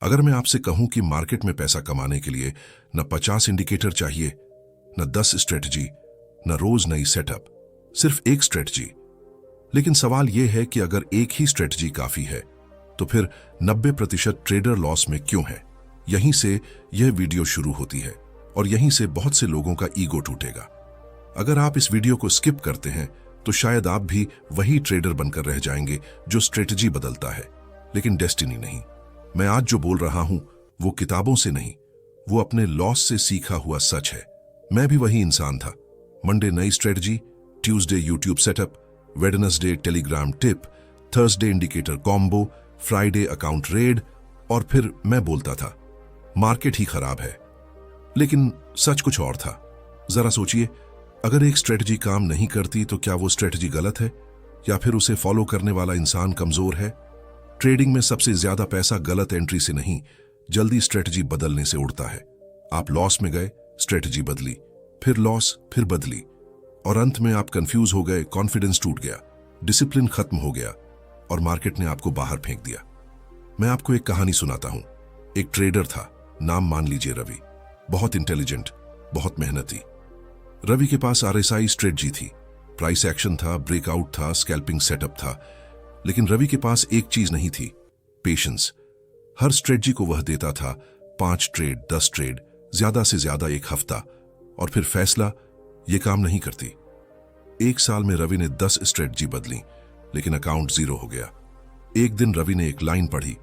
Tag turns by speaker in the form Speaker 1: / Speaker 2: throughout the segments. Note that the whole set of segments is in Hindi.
Speaker 1: अगर मैं आपसे कहूं कि मार्केट में पैसा कमाने के लिए न 50 इंडिकेटर चाहिए, न 10 स्ट्रेटजी, न रोज नई सेटअप, सिर्फ एक स्ट्रेटजी। लेकिन सवाल यह है कि अगर एक ही स्ट्रेटजी काफी है तो फिर 90% ट्रेडर लॉस में क्यों है? यहीं से यह वीडियो शुरू होती है और यहीं से बहुत से लोगों का ईगो टूटेगा। अगर आप इस वीडियो को स्किप करते हैं तो शायद आप भी वही ट्रेडर बनकर रह जाएंगे जो स्ट्रेटजी बदलता है लेकिन डेस्टिनी नहीं। मैं आज जो बोल रहा हूं वो किताबों से नहीं, वो अपने लॉस से सीखा हुआ सच है। मैं भी वही इंसान था। मंडे नई strategy, Tuesday YouTube setup, Wednesday Telegram tip, Thursday indicator combo, Friday account red, और फिर मैं बोलता था मार्केट ही खराब है। लेकिन सच कुछ और था। जरा सोचिए, अगर एक स्ट्रेटजी काम नहीं करती तो क्या वो स्ट्रेटजी गलत है या फिर उसे फॉलो करने वाला इंसान कमजोर है? ट्रेडिंग में सबसे ज्यादा पैसा गलत एंट्री से नहीं, जल्दी स्ट्रेटजी बदलने से उड़ता है। आप लॉस में गए, स्ट्रेटजी बदली, फिर लॉस, फिर बदली, और अंत में आप कंफ्यूज हो गए, कॉन्फिडेंस टूट गया, डिसिप्लिन खत्म हो गया और मार्केट ने आपको बाहर फेंक दिया। मैं आपको एक कहानी सुनाता हूं। एक ट्रेडर था, नाम मान लीजिए रवि। बहुत इंटेलिजेंट, बहुत मेहनती। रवि के पास RSI स्ट्रेटजी थी, प्राइस एक्शन था, ब्रेकआउट था, स्कैल्पिंग सेटअप था। लेकिन रवि के पास एक चीज नहीं थी, पेशेंस। हर स्ट्रेटजी को वह देता था 5 ट्रेड, 10 ट्रेड, ज्यादा से ज्यादा 1 हफ्ता, और फिर फैसला, ये काम नहीं करती। एक साल में रवि ने 10 स्ट्रेटजी बदली लेकिन अकाउंट 0 हो गया। एक दिन रवि ने एक लाइन पढ़ी,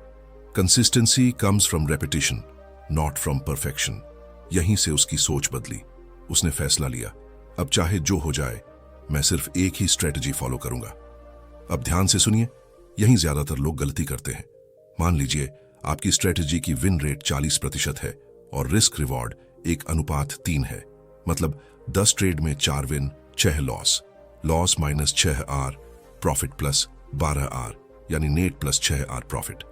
Speaker 1: consistency comes from repetition not from perfection. यहीं से उसकी सोच बदली। उसने फैसला लिया, अब चाहे जो हो जाए मैं सिर्फ एक ही स्ट्रेटजी फॉलो करूंगा। अब ध्यान से सुनिए, यहीं ज्यादातर लोग गलती करते हैं। मान लीजिए आपकी स्ट्रेटजी की विन रेट 40% है और रिस्क रिवॉर्ड 1:3 है। मतलब 10 ट्रेड में 4 win, 6 loss, loss minus 6 R, profit plus 12 R, यानी नेट प्लस 6 आर प्रॉफिट।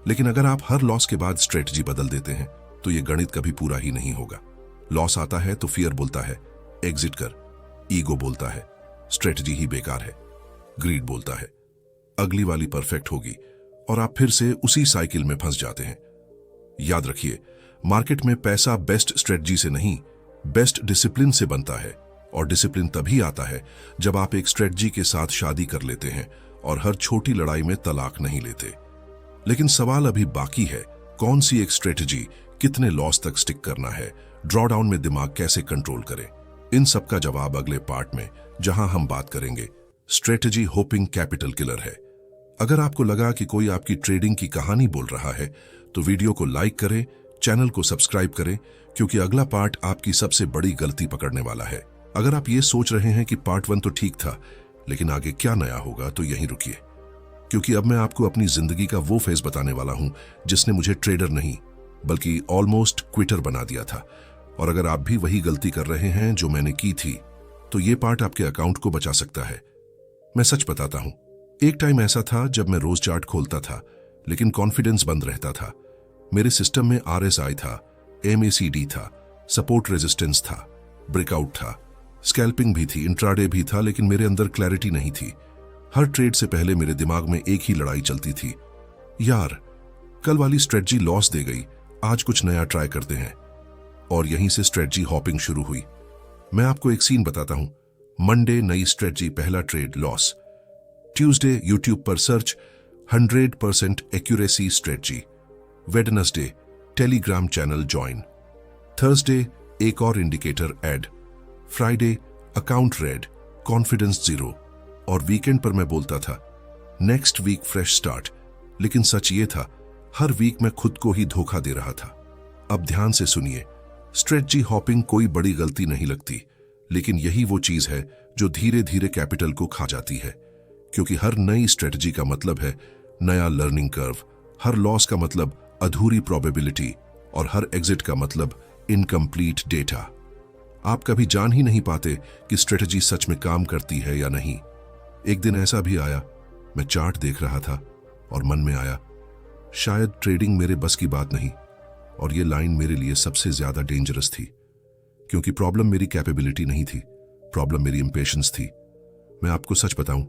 Speaker 1: लेकिन अगर आप हर लॉस के बाद स्ट्रेटजी बदल देते हैं तो यह गणित कभी पूरा ही नहीं होगा। लॉस आता है तो फियर बोलता है एग्जिट कर, ईगो बोलता है स्ट्रेटजी ही बेकार है, ग्रीड बोलता है अगली वाली परफेक्ट होगी, और आप फिर से उसी साइकिल में फंस जाते हैं। याद रखिए, मार्केट में पैसा बेस्ट स्ट्रेटजी से नहीं, बेस्ट डिसिप्लिन से बनता है। और डिसिप्लिन तभी आता है जब आप एक स्ट्रेटजी के साथ शादी कर लेते हैं और हर छोटी लड़ाई में तलाक नहीं लेते। लेकिन सवाल अभी बाकी है, कौन सी एक स्ट्रेटजी, कितने लॉस तक स्टिक करना है, ड्रॉडाउन में दिमाग कैसे कंट्रोल करें। इन सब का जवाब अगले पार्ट में, जहां हम बात करेंगे स्ट्रेटजी होपिंग कैपिटल किलर है। अगर आपको लगा कि कोई आपकी ट्रेडिंग की कहानी बोल रहा है तो वीडियो को लाइक करें, चैनल को सब्सक्राइब करें, क्योंकि अगला पार्ट आपकी सबसे बड़ी गलती पकड़ने वाला है। अगर आप ये सोच रहे हैं कि पार्ट 1 तो ठीक था लेकिन आगे क्या नया होगा, तो यहीं रुकिए, क्योंकि अब मैं आपको अपनी जिंदगी का वो फेज बताने वाला हूं जिसने मुझे ट्रेडर नहीं बल्कि ऑलमोस्ट क्विटर बना दिया था। और अगर आप भी वही गलती कर रहे हैं जो मैंने की थी तो ये पार्ट आपके अकाउंट को बचा सकता है। मैं सच बताता हूं, एक टाइम ऐसा था जब मैं रोज चार्ट खोलता था लेकिन कॉन्फिडेंस बंद रहता था। मेरे सिस्टम में RSI था, MACD था, सपोर्ट रेजिस्टेंस था, ब्रेकआउट था, स्कैल्पिंग भी थी, इंट्राडे भी था, लेकिन मेरे अंदर क्लैरिटी नहीं थी। हर ट्रेड से पहले मेरे दिमाग में एक ही लड़ाई चलती थी, यार कल वाली स्ट्रेटजी लॉस दे गई, आज कुछ नया ट्राई करते हैं। और यहीं से स्ट्रेटजी हॉपिंग शुरू हुई। मैं आपको एक सीन बताता हूं। मंडे नई स्ट्रेटजी, पहला ट्रेड लॉस। ट्यूसडे यूट्यूब पर search 100% accuracy strategy. Wednesday Telegram channel join. Thursday एक और indicator add. Friday account red, confidence 0। और वीकेंड पर मैं बोलता था नेक्स्ट वीक फ्रेश स्टार्ट। लेकिन सच ये था, हर वीक मैं खुद को ही धोखा दे रहा था। अब ध्यान से सुनिए, स्ट्रेटजी हॉपिंग कोई बड़ी गलती नहीं लगती, लेकिन यही वो चीज है जो धीरे धीरे कैपिटल को खा जाती है। क्योंकि हर नई स्ट्रेटजी का मतलब है नया लर्निंग कर्व, हर लॉस का मतलब अधूरी प्रोबेबिलिटी, और हर एग्जिट का मतलब इनकम्प्लीट डेटा। आप कभी जान ही नहीं पाते कि स्ट्रेटजी सच में काम करती है या नहीं। एक दिन ऐसा भी आया, मैं चार्ट देख रहा था और मन में आया, शायद ट्रेडिंग मेरे बस की बात नहीं। और ये लाइन मेरे लिए सबसे ज्यादा डेंजरस थी, क्योंकि प्रॉब्लम मेरी कैपेबिलिटी नहीं थी, प्रॉब्लम मेरी इंपेशेंस थी। मैं आपको सच बताऊं,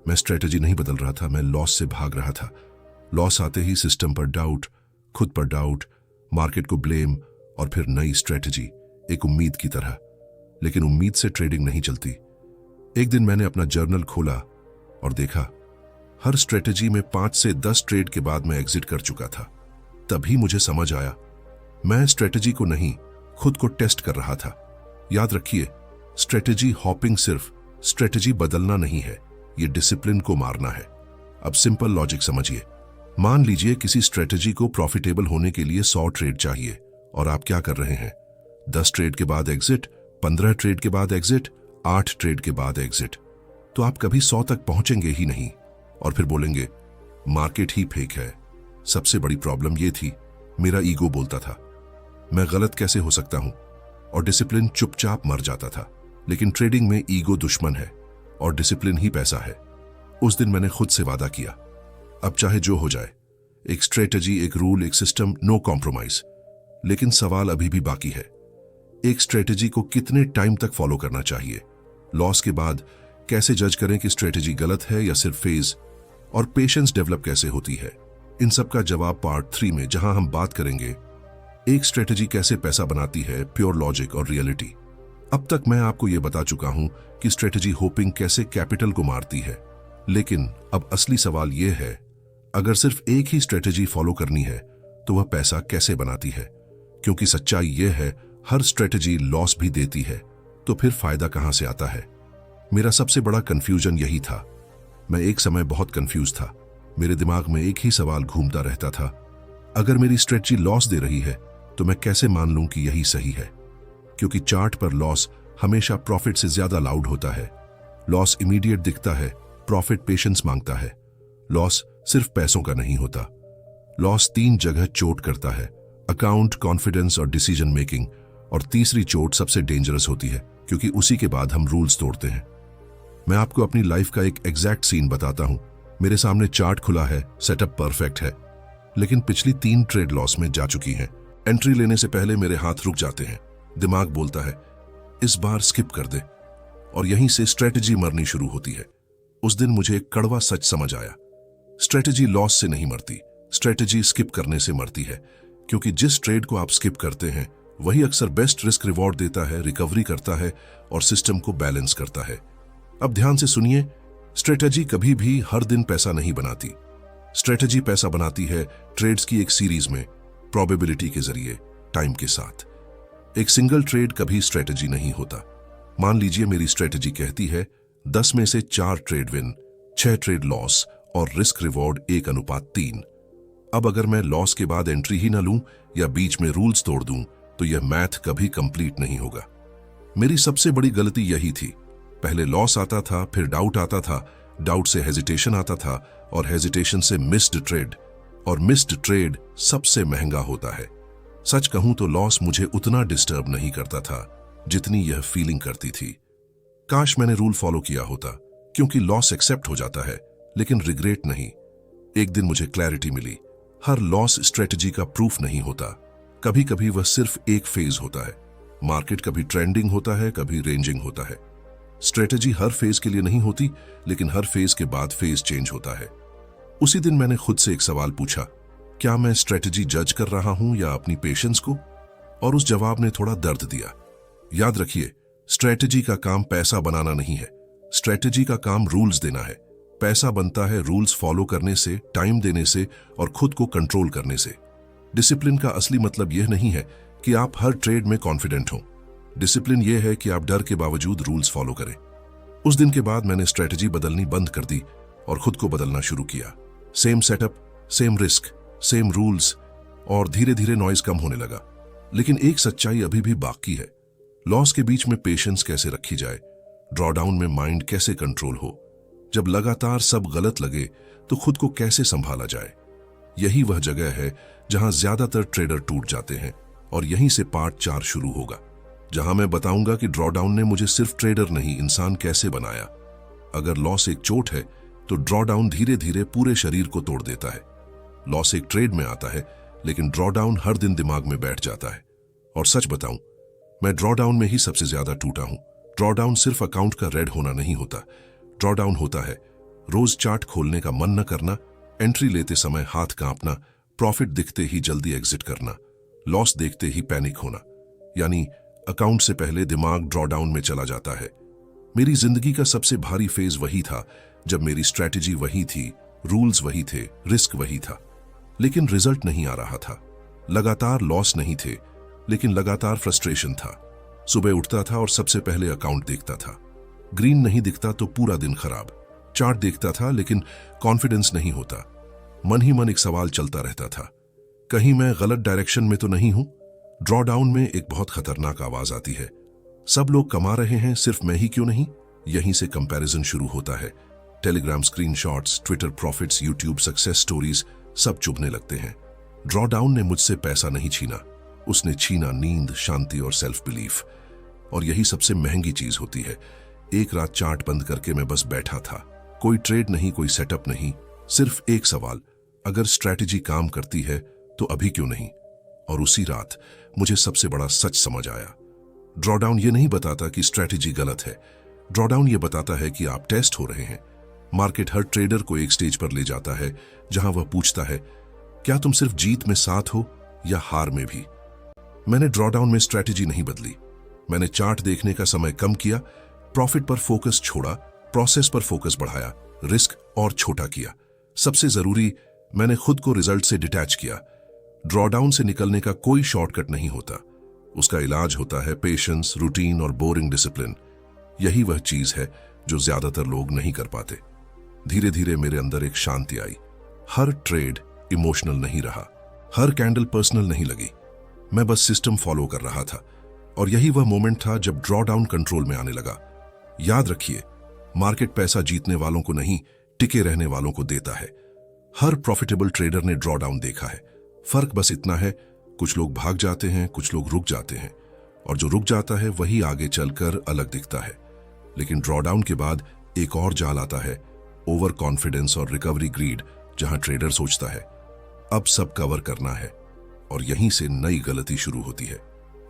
Speaker 1: मैं स्ट्रेटजी नहीं बदल रहा था, मैं लॉस से भाग रहा था। लॉस आते ही सिस्टम पर डाउट, खुद पर डाउट, मार्केट को ब्लेम और फिर नई स्ट्रेटजी, एक उम्मीद की तरह। लेकिन उम्मीद से ट्रेडिंग नहीं चलती। एक दिन मैंने अपना जर्नल खोला और देखा हर स्ट्रेटजी में 5 से 10 ट्रेड के बाद मैं एग्जिट कर चुका था। तभी मुझे समझ आया, मैं स्ट्रेटजी को नहीं, खुद को टेस्ट कर रहा था। याद रखिए, स्ट्रेटजी हॉपिंग सिर्फ स्ट्रेटजी बदलना नहीं है, ये डिसिप्लिन को मारना है। अब सिंपल लॉजिक समझिए। मान लीजिए किसी स्ट्रेटजी को प्रॉफिटेबल होने के लिए 100 ट्रेड चाहिए और आप क्या कर रहे हैं? 10 ट्रेड के बाद एग्जिट, 15 ट्रेड के बाद एग्जिट, 8 ट्रेड के बाद एग्जिट। तो आप कभी 100 तक पहुंचेंगे ही नहीं और फिर बोलेंगे मार्केट ही फेक है। सबसे बड़ी प्रॉब्लम यह थी, मेरा ईगो बोलता था मैं गलत कैसे हो सकता हूं, और डिसिप्लिन चुपचाप मर जाता था। लेकिन ट्रेडिंग में ईगो दुश्मन है और डिसिप्लिन ही पैसा है। उस दिन मैंने खुद से वादा किया, अब चाहे जो हो जाए, एक स्ट्रेटजी, एक रूल, एक सिस्टम, नो कॉम्प्रोमाइज। लेकिन सवाल अभी भी बाकी है, एक स्ट्रेटजी को कितने टाइम तक फॉलो करना चाहिए? लॉस के बाद कैसे जज करें कि स्ट्रेटजी गलत है या सिर्फ फेज? और पेशेंस डेवलप कैसे होती है? इन सब का जवाब पार्ट 3 में, जहां हम बात करेंगे एक स्ट्रेटजी कैसे पैसा बनाती है, प्योर लॉजिक और रियलिटी। अब तक मैं आपको यह बता चुका हूं कि स्ट्रेटजी होपिंग कैसे कैपिटल को मारती है। लेकिन अब असली सवाल यह है, अगर सिर्फ एक ही स्ट्रेटजी फॉलो करनी है तो वह पैसा कैसे बनाती है? क्योंकि सच्चाई यह है, हर स्ट्रेटजी लॉस भी देती है, तो फिर फायदा कहां से आता है? मेरा सबसे बड़ा कंफ्यूजन यही था। मैं एक समय बहुत कंफ्यूज था। मेरे दिमाग में एक ही सवाल घूमता रहता था, अगर मेरी स्ट्रेटजी लॉस दे रही है तो मैं कैसे मान लूं कि यही सही है? क्योंकि चार्ट पर लॉस हमेशा प्रॉफिट से ज्यादा लाउड होता है। लॉस इमीडिएट दिखता है, प्रॉफिट पेशेंस मांगता है। लॉस सिर्फ पैसों का नहीं होता। लॉस 3 जगह चोट करता है, अकाउंट, कॉन्फिडेंस और डिसीजन मेकिंग। और तीसरी चोट सबसे डेंजरस होती है, क्योंकि उसी के बाद हम रूल्स तोड़ते हैं। मैं आपको अपनी लाइफ का एक एग्जैक्ट सीन बताता हूं। मेरे सामने चार्ट खुला है, सेटअप परफेक्ट है, लेकिन पिछली 3 ट्रेड लॉस में जा चुकी हैं। एंट्री लेने से पहले मेरे हाथ रुक जाते हैं। दिमाग बोलता है इस बार स्किप कर दे, और यहीं से स्ट्रेटजी मरनी शुरू होती है। उस दिन मुझे एक कड़वा सच समझ आया, स्ट्रेटजी लॉस से नहीं मरती, स्ट्रेटजी स्किप करने से मरती है। क्योंकि जिस ट्रेड को आप स्किप करते हैं वही अक्सर बेस्ट रिस्क रिवॉर्ड देता है, रिकवरी करता है और सिस्टम को बैलेंस करता है। अब ध्यान से सुनिए, स्ट्रेटजी कभी भी हर दिन पैसा नहीं बनाती। स्ट्रेटजी पैसा बनाती है ट्रेड्स की एक सीरीज में, प्रोबेबिलिटी के जरिए, टाइम के साथ। एक सिंगल ट्रेड कभी स्ट्रेटजी नहीं होता। मान लीजिए मेरी स्ट्रेटजी कहती है 10 में से 4 ट्रेड विन, 6 ट्रेड लॉस और रिस्क रिवॉर्ड 1:3। अब अगर मैं लॉस के बाद एंट्री ही ना लूं या बीच में रूल्स तोड़ दूं तो यह मैथ कभी कंप्लीट नहीं होगा। मेरी सबसे बड़ी गलती यही थी। पहले लॉस आता था, फिर डाउट आता था, डाउट से हेजिटेशन आता था और हेजिटेशन से मिस्ड ट्रेड, और मिस्ड ट्रेड सबसे महंगा होता है। सच कहूं तो लॉस मुझे उतना डिस्टर्ब नहीं करता था जितनी यह फीलिंग करती थी। काश मैंने रूल फॉलो किया होता, क्योंकि लॉस एक्सेप्ट हो जाता है लेकिन रिग्रेट नहीं। एक दिन मुझे क्लैरिटी मिली, हर लॉस स्ट्रेटजी का प्रूफ नहीं होता। कभी कभी वह सिर्फ एक फेज होता है। मार्केट कभी ट्रेंडिंग होता है, कभी रेंजिंग होता है। स्ट्रेटजी हर फेज के लिए नहीं होती, लेकिन हर फेज के बाद फेज चेंज होता है। उसी दिन मैंने खुद से एक सवाल पूछा, क्या मैं स्ट्रेटजी जज कर रहा हूं या अपनी पेशेंस को? और उस जवाब ने थोड़ा दर्द दिया। याद रखिए, स्ट्रेटजी का काम पैसा बनाना नहीं है, स्ट्रेटजी का काम रूल्स देना है। पैसा बनता है रूल्स फॉलो करने से, टाइम देने से और खुद को कंट्रोल करने से। डिसिप्लिन का असली मतलब यह नहीं है कि आप हर ट्रेड में कॉन्फिडेंट हों। डिसिप्लिन यह है कि आप डर के बावजूद रूल्स फॉलो करें। उस दिन के बाद मैंने स्ट्रेटजी बदलनी बंद कर दी और खुद को बदलना शुरू किया। Same setup, same risk, same rules, और धीरे धीरे नॉइज कम होने लगा। लेकिन एक सच्चाई अभी भी बाकी है, लॉस के बीच में पेशेंस कैसे रखी जाए, ड्रॉडाउन में माइंड कैसे कंट्रोल हो, जब लगातार सब गलत लगे तो खुद को कैसे संभाला जाए। यही वह जगह है जहां ज्यादातर ट्रेडर टूट जाते हैं, और यहीं से पार्ट 4 शुरू होगा, जहां मैं बताऊंगा कि ड्रॉडाउन ने मुझे सिर्फ ट्रेडर नहीं, इंसान कैसे बनाया। अगर लॉस एक चोट है तो ड्रॉडाउन धीरे धीरे पूरे शरीर को तोड़ देता है। लॉस एक ट्रेड में आता है, लेकिन ड्रॉडाउन हर दिन दिमाग में बैठ जाता है। और सच बताऊं, मैं ड्रॉडाउन में ही सबसे ज्यादा टूटा हूं। ड्रॉडाउन सिर्फ अकाउंट का रेड होना नहीं होता, ड्रॉडाउन होता है रोज चार्ट खोलने का मन न करना, एंट्री लेते समय हाथ कांपना, प्रॉफिट दिखते ही जल्दी एग्जिट करना, लॉस देखते ही पैनिक होना, यानी अकाउंट से पहले दिमाग ड्रॉडाउन में चला जाता है। मेरी जिंदगी का सबसे भारी फेज वही था जब मेरी स्ट्रैटेजी वही थी, रूल्स वही थे, रिस्क वही था, लेकिन रिजल्ट नहीं आ रहा था। लगातार लॉस नहीं थे, लेकिन लगातार फ्रस्ट्रेशन था। सुबह उठता था और सबसे पहले अकाउंट देखता था, ग्रीन नहीं दिखता तो पूरा दिन खराब। चार्ट देखता था लेकिन कॉन्फिडेंस नहीं होता। मन ही मन एक सवाल चलता रहता था, कहीं मैं गलत डायरेक्शन में तो नहीं हूं। ड्रॉडाउन में एक बहुत खतरनाक आवाज आती है, सब लोग कमा रहे हैं, सिर्फ मैं ही क्यों नहीं। यहीं से कंपैरिजन शुरू होता है। Telegram screenshots, Twitter profits, YouTube success stories सब चुभने लगते हैं। ड्रॉडाउन ने मुझसे पैसा नहीं छीना, उसने छीना नींद, शांति और सेल्फ बिलीफ। और यही सबसे महंगी चीज होती है। एक रात चार्ट बंद करके मैं बस बैठा था, कोई ट्रेड नहीं, कोई सेटअप नहीं, सिर्फ एक सवाल, अगर स्ट्रैटेजी काम करती है तो अभी क्यों नहीं। और उसी रात मुझे सबसे बड़ा सच समझ आया। ड्रॉडाउन ये नहीं बताता कि स्ट्रैटेजी गलत है, ड्रॉडाउन ये बताता है कि आप टेस्ट हो रहे हैं। मार्केट हर ट्रेडर को एक स्टेज पर ले जाता है जहां वह पूछता है, क्या तुम सिर्फ जीत में साथ हो या हार में भी। मैंने ड्रॉडाउन में स्ट्रैटेजी नहीं बदली, मैंने चार्ट देखने का समय कम किया, प्रॉफिट पर फोकस छोड़ा, प्रोसेस पर फोकस बढ़ाया, रिस्क और छोटा किया। सबसे जरूरी, मैंने खुद को रिजल्ट से डिटैच किया। ड्रॉडाउन से निकलने का कोई शॉर्टकट नहीं होता, उसका इलाज होता है पेशेंस, रूटीन और बोरिंग डिसिप्लिन। यही वह चीज है जो ज्यादातर लोग नहीं कर पाते। धीरे धीरे मेरे अंदर एक शांति आई। हर ट्रेड इमोशनल नहीं रहा, हर कैंडल पर्सनल नहीं लगी, मैं बस सिस्टम फॉलो कर रहा था। और यही वह मोमेंट था जब ड्रॉडाउन कंट्रोल में आने लगा। याद रखिए, मार्केट पैसा जीतने वालों को नहीं, टिके रहने वालों को देता है। हर प्रॉफिटेबल ट्रेडर ने ड्रॉडाउन देखा है। फर्क बस इतना है, कुछ लोग भाग जाते हैं, कुछ लोग रुक जाते हैं, और जो रुक जाता है वही आगे चलकर अलग दिखता है। लेकिन ड्रॉडाउन के बाद एक और जाल आता है, ओवर कॉन्फिडेंस और रिकवरी ग्रीड, जहां ट्रेडर सोचता है अब सब कवर करना है, और यहीं से नई गलती शुरू होती है।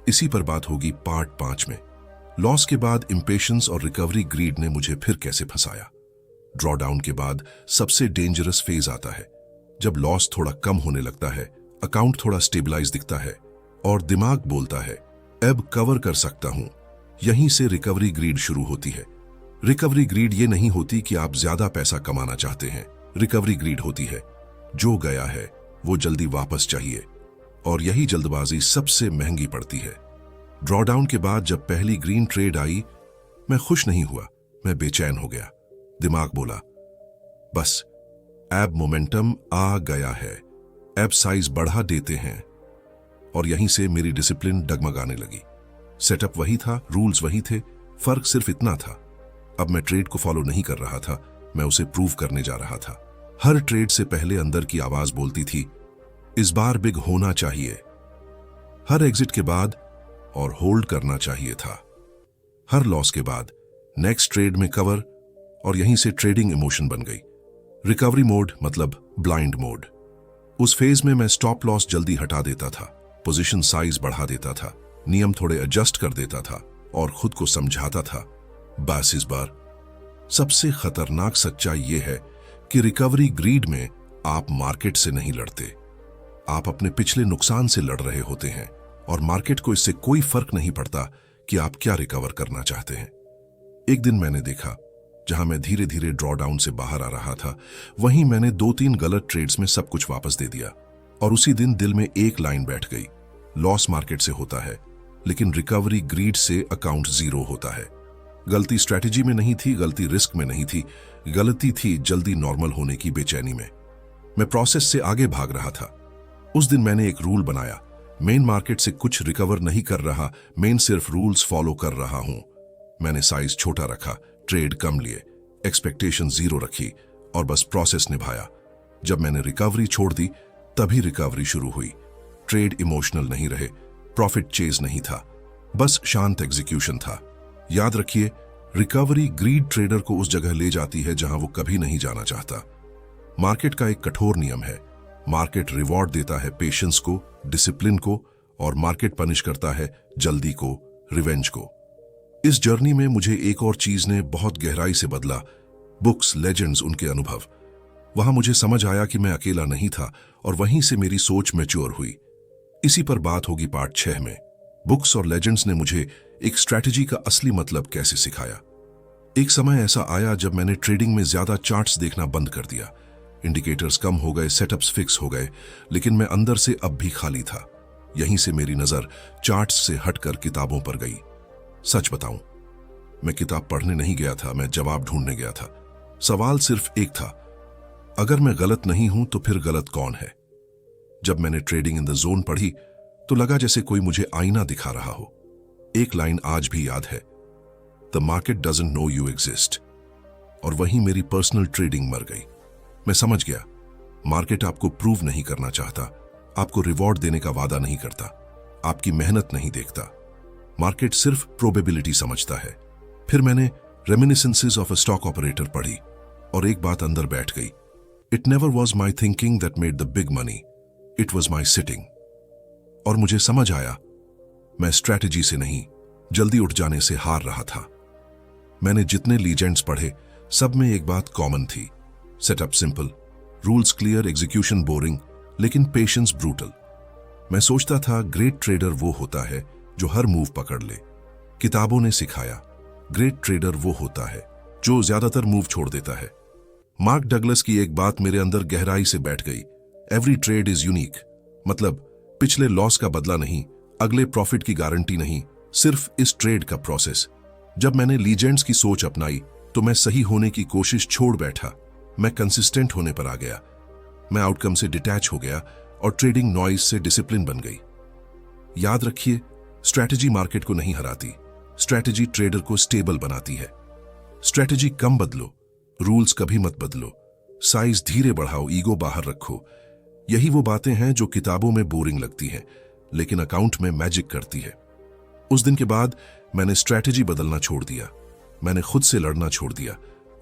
Speaker 1: इसी पर बात होगी पार्ट 5 में। लॉस के बाद इंपेशेंस और रिकवरी ग्रीड ने मुझे फिर कैसे फंसाया। ड्रॉडाउन के बाद सबसे डेंजरस फेज आता है, जब लॉस थोड़ा कम होने लगता है, अकाउंट थोड़ा स्टेबलाइज दिखता है और दिमाग बोलता है अब कवर कर सकता हूं। यहीं से रिकवरी ग्रीड शुरू होती है। रिकवरी ग्रीड ये नहीं होती कि आप ज्यादा पैसा कमाना चाहते हैं, रिकवरी ग्रीड होती है जो गया है वो जल्दी वापस चाहिए, और यही जल्दबाजी सबसे महंगी पड़ती है। ड्रॉडाउन के बाद जब पहली ग्रीन ट्रेड आई, मैं खुश नहीं हुआ, मैं बेचैन हो गया। दिमाग बोला बस अब मोमेंटम आ गया है, अब साइज बढ़ा देते हैं। और यहीं से मेरी डिसिप्लिन डगमगाने लगी। सेटअप वही था, रूल्स वही थे, फर्क सिर्फ इतना था, अब मैं ट्रेड को फॉलो नहीं कर रहा था, मैं उसे प्रूव करने जा रहा था। हर ट्रेड से पहले अंदर की आवाज बोलती थी इस बार बिग होना चाहिए। हर एग्जिट के बाद और होल्ड करना चाहिए था। हर लॉस के बाद नेक्स्ट ट्रेड में कवर, और यहीं से ट्रेडिंग इमोशन बन गई। रिकवरी मोड मतलब ब्लाइंड मोड। उस फेज में मैं स्टॉप लॉस जल्दी हटा देता था, पोजीशन साइज बढ़ा देता था, नियम थोड़े एडजस्ट कर देता था और खुद को समझाता था बस इस बार। सबसे खतरनाक सच्चाई यह है कि रिकवरी ग्रीड में आप मार्केट से नहीं लड़ते, आप अपने पिछले नुकसान से लड़ रहे होते हैं, और मार्केट को इससे कोई फर्क नहीं पड़ता कि आप क्या रिकवर करना चाहते हैं। एक दिन मैंने देखा, जहां मैं धीरे धीरे ड्रॉडाउन से बाहर आ रहा था, वहीं मैंने 2-3 गलत ट्रेड्स में सब कुछ वापस दे दिया। और उसी दिन दिल में एक लाइन बैठ गई, लॉस मार्केट से होता है, लेकिन रिकवरी ग्रीड से अकाउंट जीरो होता है। गलती स्ट्रैटेजी में नहीं थी, गलती रिस्क में नहीं थी, गलती थी जल्दी नॉर्मल होने की बेचैनी में। मैं प्रोसेस से आगे भाग रहा था। उस दिन मैंने एक रूल बनाया, मेन मार्केट से कुछ रिकवर नहीं कर रहा, मेन सिर्फ रूल्स फॉलो कर रहा हूं। मैंने साइज छोटा रखा, ट्रेड कम लिए, एक्सपेक्टेशन जीरो रखी और बस प्रोसेस निभाया। जब मैंने रिकवरी छोड़ दी, तभी रिकवरी शुरू हुई। ट्रेड इमोशनल नहीं रहे, प्रॉफिट चेज नहीं था, बस शांत एग्जीक्यूशन था। याद रखिए, रिकवरी ग्रीड ट्रेडर को उस जगह ले जाती है जहां वो कभी नहीं जाना चाहता। मार्केट का एक कठोर नियम है, मार्केट रिवॉर्ड देता है पेशेंस को, डिसिप्लिन को, और मार्केट पनिश करता है जल्दी को, रिवेंज को। इस जर्नी में मुझे एक और चीज ने बहुत गहराई से बदला, बुक्स, लेजेंड्स, उनके अनुभव। वहां मुझे समझ आया कि मैं अकेला नहीं था और वहीं से मेरी सोच मैच्योर हुई। इसी पर बात होगी पार्ट 6 में। बुक्स और लेजेंड्स ने मुझे एक स्ट्रैटेजी का असली मतलब कैसे सिखाया। एक समय ऐसा आया जब मैंने ट्रेडिंग में ज्यादा चार्ट्स देखना बंद कर दिया। इंडिकेटर्स कम हो गए, सेटअप्स फिक्स हो गए, लेकिन मैं अंदर से अब भी खाली था। यहीं से मेरी नजर चार्ट्स से हटकर किताबों पर गई। सच बताऊं, मैं किताब पढ़ने नहीं गया था, मैं जवाब ढूंढने गया था। सवाल सिर्फ एक था, अगर मैं गलत नहीं हूं तो फिर गलत कौन है। जब मैंने ट्रेडिंग इन द जोन पढ़ी तो लगा जैसे कोई मुझे आईना दिखा रहा हो। एक लाइन आज भी याद है, the market doesn't know you exist. और वहीं मेरी पर्सनल ट्रेडिंग मर गई। मैं समझ गया, मार्केट आपको प्रूव नहीं करना चाहता, आपको रिवॉर्ड देने का वादा नहीं करता, आपकी मेहनत नहीं देखता। मार्केट सिर्फ प्रोबेबिलिटी समझता है। फिर मैंने reminiscences of a stock operator पढ़ी और एक बात अंदर बैठ गई, it never was my thinking that made the big money, it was my sitting. और मुझे समझ आया, मैं स्ट्रैटेजी से नहीं, जल्दी उठ जाने से हार रहा था। मैंने जितने लीजेंड्स पढ़े सब में एक बात कॉमन थी, setup simple, rules clear, execution boring, लेकिन पेशेंस ब्रूटल। मैं सोचता था ग्रेट ट्रेडर वो होता है जो हर मूव पकड़ ले। किताबों ने सिखाया, ग्रेट ट्रेडर वो होता है जो ज्यादातर मूव छोड़ देता है। मार्क डगलस की एक बात मेरे अंदर गहराई से बैठ गई, एवरी ट्रेड इज यूनिक। मतलब पिछले लॉस का बदला नहीं, अगले प्रॉफिट की गारंटी नहीं, सिर्फ इस ट्रेड का प्रोसेस। जब मैंने लीजेंड्स की सोच अपनाई तो मैं सही होने की कोशिश छोड़ बैठा। मैं कंसिस्टेंट होने पर आ गया। मैं आउटकम से डिटैच हो गया और ट्रेडिंग नॉइज से डिसिप्लिन बन गई। याद रखिए, स्ट्रैटेजी मार्केट को नहीं हराती, स्ट्रैटेजी ट्रेडर को स्टेबल बनाती है। स्ट्रैटेजी कम बदलो, रूल्स कभी मत बदलो, साइज धीरे बढ़ाओ, ईगो बाहर रखो। यही वो बातें हैं जो किताबों में बोरिंग लगती हैं, लेकिन अकाउंट में मैजिक करती है। उस दिन के बाद मैंने स्ट्रैटेजी बदलना छोड़ दिया, मैंने खुद से लड़ना छोड़ दिया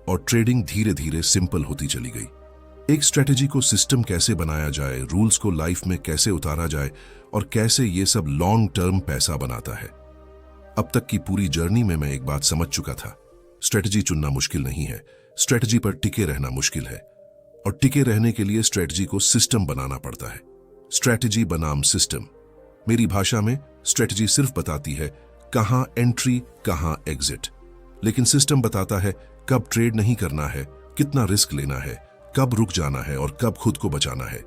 Speaker 1: और ट्रेडिंग धीरे धीरे सिंपल होती चली गई। एक स्ट्रैटेजी को सिस्टम कैसे बनाया जाए, रूल्स को लाइफ में कैसे उतारा जाए और कैसे ये सब लॉन्ग टर्म पैसा बनाता है। अब तक की पूरी जर्नी में मैं एक बात समझ चुका था, स्ट्रैटेजी चुनना मुश्किल नहीं है, स्ट्रैटेजी पर टिके रहना मुश्किल है। और टिके रहने के लिए स्ट्रैटेजी को सिस्टम बनाना पड़ता है। स्ट्रैटेजी बनाम सिस्टम। मेरी भाषा में स्ट्रैटेजी सिर्फ बताती है कहां एंट्री, कहां एग्जिट, लेकिन सिस्टम बताता है कब ट्रेड नहीं करना है, कितना रिस्क लेना है, कब रुक जाना है और कब खुद को बचाना है।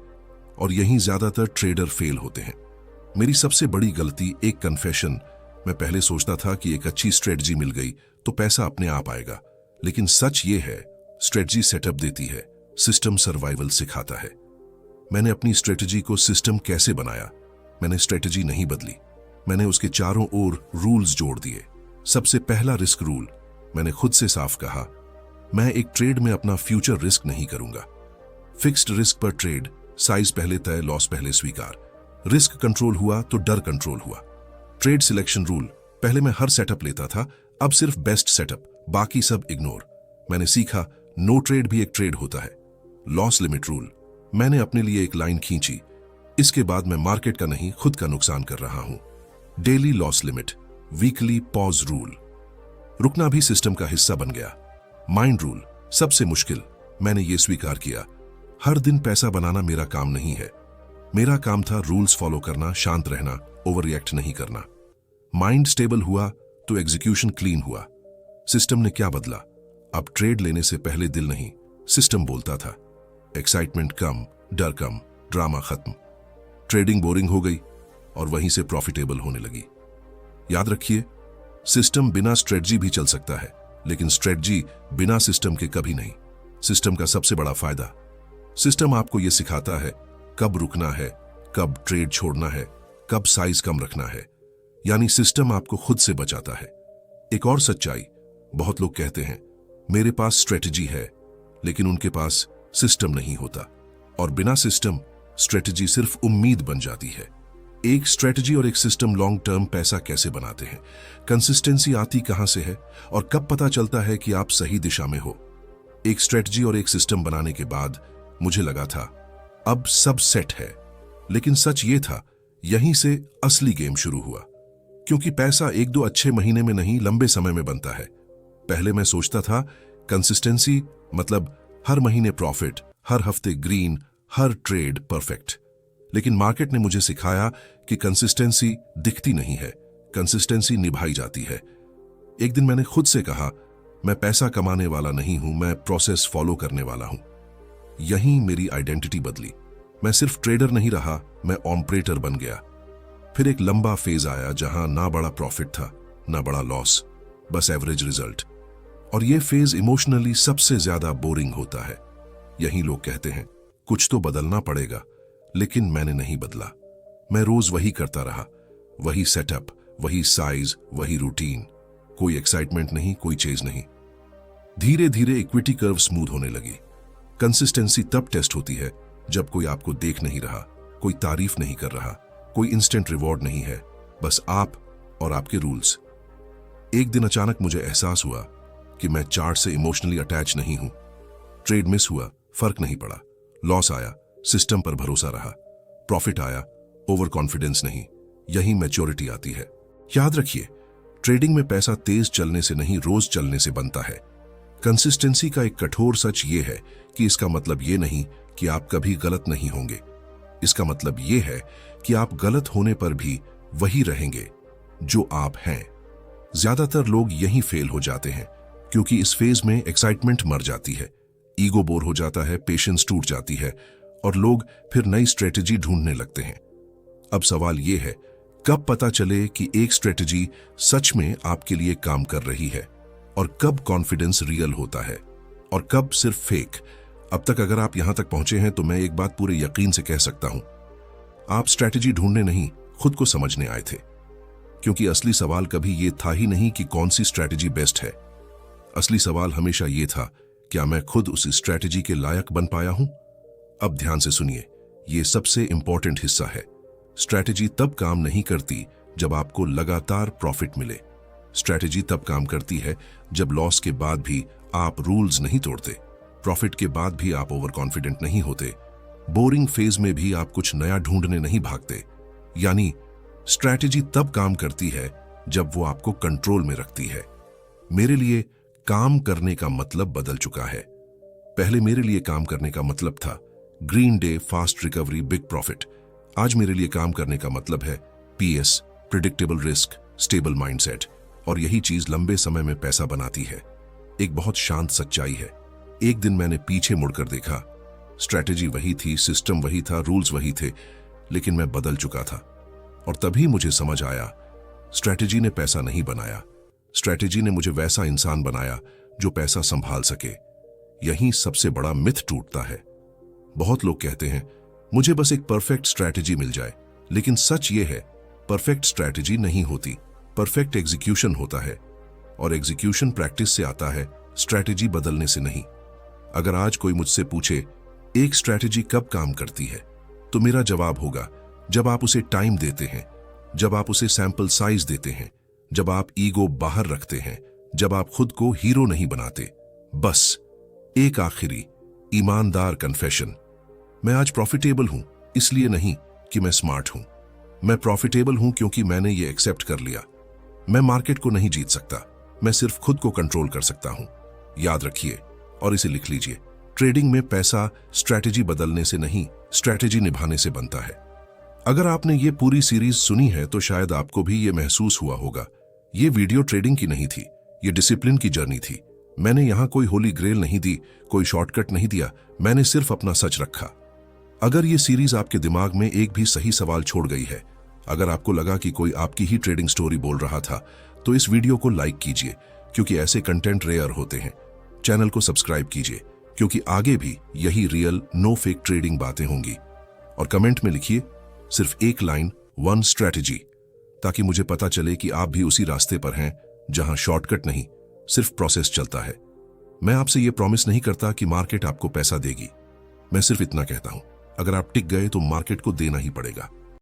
Speaker 1: और यहीं ज्यादातर ट्रेडर फेल होते हैं। मेरी सबसे बड़ी गलती एक कन्फेशन, मैं पहले सोचता था कि एक अच्छी स्ट्रेटजी मिल गई तो पैसा अपने आप आएगा, लेकिन सच ये है, स्ट्रेटजी सेटअप देती है, सिस्टम सर्वाइवल सिखाता है। मैंने अपनी स्ट्रेटजी को सिस्टम कैसे बनाया? मैंने स्ट्रेटजी नहीं बदली, मैंने उसके चारों ओर रूल्स जोड़ दिए। सबसे पहला रिस्क रूल, मैंने खुद से साफ कहा, मैं एक ट्रेड में अपना फ्यूचर रिस्क नहीं करूंगा। फिक्स्ड रिस्क पर ट्रेड, साइज पहले तय, लॉस पहले स्वीकार। रिस्क कंट्रोल हुआ तो डर कंट्रोल हुआ। ट्रेड सिलेक्शन रूल, पहले मैं हर सेटअप लेता था, अब सिर्फ बेस्ट सेटअप, बाकी सब इग्नोर। मैंने सीखा नो ट्रेड भी एक ट्रेड होता है। लॉस लिमिट रूल, मैंने अपने लिए एक लाइन खींची, इसके बाद मैं मार्केट का नहीं खुद का नुकसान कर रहा हूं। Daily loss limit, weekly pause rule, रुकना भी सिस्टम का हिस्सा बन गया। माइंड रूल, सबसे मुश्किल, मैंने ये स्वीकार किया, हर दिन पैसा बनाना मेरा काम नहीं है। मेरा काम था रूल्स फॉलो करना, शांत रहना, ओवर रिएक्ट नहीं करना। माइंड स्टेबल हुआ तो एग्जीक्यूशन क्लीन हुआ। सिस्टम ने क्या बदला? अब ट्रेड लेने से पहले दिल नहीं, सिस्टम बोलता था। एक्साइटमेंट कम, डर कम, ड्रामा खत्म। ट्रेडिंग बोरिंग हो गई और वहीं से प्रॉफिटेबल होने लगी। याद रखिए, सिस्टम बिना स्ट्रेटजी भी चल सकता है, लेकिन स्ट्रेटजी बिना सिस्टम के कभी नहीं। सिस्टम का सबसे बड़ा फायदा, सिस्टम आपको यह सिखाता है कब रुकना है, कब ट्रेड छोड़ना है, कब साइज कम रखना है। यानी सिस्टम आपको खुद से बचाता है। एक और सच्चाई, बहुत लोग कहते हैं मेरे पास स्ट्रेटजी है, लेकिन उनके पास सिस्टम नहीं होता। और बिना सिस्टम स्ट्रेटजी सिर्फ उम्मीद बन जाती है। एक स्ट्रेटजी और एक सिस्टम लॉन्ग टर्म पैसा कैसे बनाते हैं? कंसिस्टेंसी आती कहां से है और कब पता चलता है कि आप सही दिशा में हो? एक स्ट्रेटजी और एक सिस्टम बनाने के बाद मुझे लगा था अब सब सेट है, लेकिन सच ये था यहीं से असली गेम शुरू हुआ। क्योंकि पैसा एक दो अच्छे महीने में नहीं, लंबे समय में बनता है। पहले मैं सोचता था कंसिस्टेंसी मतलब हर महीने प्रॉफिट, हर हफ्ते ग्रीन, हर ट्रेड परफेक्ट। लेकिन मार्केट ने मुझे सिखाया कि कंसिस्टेंसी दिखती नहीं है, कंसिस्टेंसी निभाई जाती है। एक दिन मैंने खुद से कहा, मैं पैसा कमाने वाला नहीं हूं, मैं प्रोसेस फॉलो करने वाला हूं। यहीं मेरी आइडेंटिटी बदली। मैं सिर्फ ट्रेडर नहीं रहा, मैं ऑपरेटर बन गया। फिर एक लंबा फेज आया जहां ना बड़ा प्रॉफिट था, ना बड़ा लॉस, बस एवरेज रिजल्ट। और ये फेज इमोशनली सबसे ज्यादा बोरिंग होता है। यही लोग कहते हैं कुछ तो बदलना पड़ेगा, लेकिन मैंने नहीं बदला। मैं रोज वही करता रहा, वही सेटअप, वही साइज, वही रूटीन। कोई एक्साइटमेंट नहीं, कोई चेज नहीं। धीरे धीरे इक्विटी कर्व स्मूथ होने लगी। कंसिस्टेंसी तब टेस्ट होती है जब कोई आपको देख नहीं रहा, कोई तारीफ नहीं कर रहा, कोई इंस्टेंट रिवॉर्ड नहीं है, बस आप और आपके रूल्स। एक दिन अचानक मुझे एहसास हुआ कि मैं चार्ट से इमोशनली अटैच नहीं हूं। ट्रेड मिस हुआ, फर्क नहीं पड़ा। लॉस आया, सिस्टम पर भरोसा रहा। प्रॉफिट आया, ओवर कॉन्फिडेंस नहीं। यही मैच्योरिटी आती है। याद रखिए, ट्रेडिंग में पैसा तेज चलने से नहीं, रोज चलने से बनता है। कंसिस्टेंसी का एक कठोर सच ये है कि इसका मतलब ये नहीं कि आप कभी गलत नहीं होंगे। इसका मतलब ये है कि आप गलत होने पर भी वही रहेंगे जो आप हैं। ज्यादातर लोग यहीं फेल हो जाते हैं क्योंकि इस फेज में एक्साइटमेंट मर जाती है, ईगो बोर हो जाता है, पेशेंस टूट जाती है और लोग फिर नई स्ट्रेटेजी ढूंढने लगते हैं। अब सवाल यह है, कब पता चले कि एक स्ट्रेटेजी सच में आपके लिए काम कर रही है और कब कॉन्फिडेंस रियल होता है और कब सिर्फ फेक। अब तक अगर आप यहां तक पहुंचे हैं तो मैं एक बात पूरे यकीन से कह सकता हूं, आप स्ट्रेटेजी ढूंढने नहीं, खुद को समझने आए थे। क्योंकि असली सवाल कभी यह था ही नहीं कि कौन सी स्ट्रेटेजी बेस्ट है। असली सवाल हमेशा यह था, क्या मैं खुद उस स्ट्रेटेजी के लायक बन पाया हूं? अब ध्यान से सुनिए, यह सबसे इंपॉर्टेंट हिस्सा है। स्ट्रेटेजी तब काम नहीं करती जब आपको लगातार प्रॉफिट मिले। स्ट्रेटेजी तब काम करती है जब लॉस के बाद भी आप रूल्स नहीं तोड़ते, प्रॉफिट के बाद भी आप ओवर कॉन्फिडेंट नहीं होते, बोरिंग फेज में भी आप कुछ नया ढूंढने नहीं भागते। यानी स्ट्रेटेजी तब काम करती है जब वो आपको कंट्रोल में रखती है। मेरे लिए काम करने का मतलब बदल चुका है। पहले मेरे लिए काम करने का मतलब था green day, fast recovery, big profit. आज मेरे लिए काम करने का मतलब है PS, predictable risk, stable mindset. और यही चीज लंबे समय में पैसा बनाती है। एक बहुत शांत सच्चाई है, एक दिन मैंने पीछे मुड़कर देखा, स्ट्रेटेजी वही थी, सिस्टम वही था, रूल्स वही थे, लेकिन मैं बदल चुका था। और तभी मुझे समझ आया, स्ट्रेटेजी ने पैसा नहीं बनाया, स्ट्रेटेजी ने मुझे वैसा इंसान बनाया जो पैसा संभाल सके। यही सबसे बड़ा मिथ टूटता है। बहुत लोग कहते हैं मुझे बस एक परफेक्ट स्ट्रेटेजी मिल जाए, लेकिन सच ये है, परफेक्ट स्ट्रेटेजी नहीं होती, परफेक्ट एग्जीक्यूशन होता है। और एग्जीक्यूशन प्रैक्टिस से आता है, स्ट्रेटेजी बदलने से नहीं। अगर आज कोई मुझसे पूछे एक स्ट्रेटेजी कब काम करती है, तो मेरा जवाब होगा जब आप उसे टाइम देते हैं, जब आप उसे सैंपल साइज देते हैं, जब आप ईगो बाहर रखते हैं, जब आप खुद को हीरो नहीं बनाते। बस एक आखिरी ईमानदार कन्फेशन, मैं आज प्रॉफिटेबल हूं इसलिए नहीं कि मैं स्मार्ट हूं। मैं प्रॉफिटेबल हूं क्योंकि मैंने ये एक्सेप्ट कर लिया, मैं मार्केट को नहीं जीत सकता, मैं सिर्फ खुद को कंट्रोल कर सकता हूं। याद रखिए और इसे लिख लीजिए, ट्रेडिंग में पैसा स्ट्रैटेजी बदलने से नहीं, स्ट्रैटेजी निभाने से बनता है। अगर आपने ये पूरी सीरीज सुनी है तो शायद आपको भी ये महसूस हुआ होगा, ये वीडियो ट्रेडिंग की नहीं थी, ये डिसिप्लिन की जर्नी थी। मैंने यहां कोई होली ग्रेल नहीं दी, कोई शॉर्टकट नहीं दिया, मैंने सिर्फ अपना सच रखा। अगर ये सीरीज आपके दिमाग में एक भी सही सवाल छोड़ गई है, अगर आपको लगा कि कोई आपकी ही ट्रेडिंग स्टोरी बोल रहा था, तो इस वीडियो को लाइक कीजिए क्योंकि ऐसे कंटेंट रेयर होते हैं। चैनल को सब्सक्राइब कीजिए क्योंकि आगे भी यही रियल नो फेक ट्रेडिंग बातें होंगी। और कमेंट में लिखिए सिर्फ एक लाइन, वन स्ट्रैटेजी, ताकि मुझे पता चले कि आप भी उसी रास्ते पर हैं जहां शॉर्टकट नहीं, सिर्फ प्रोसेस चलता है। मैं आपसे यह प्रॉमिस नहीं करता कि मार्केट आपको पैसा देगी, मैं सिर्फ इतना कहता हूं, अगर आप टिक गए तो मार्केट को देना ही पड़ेगा।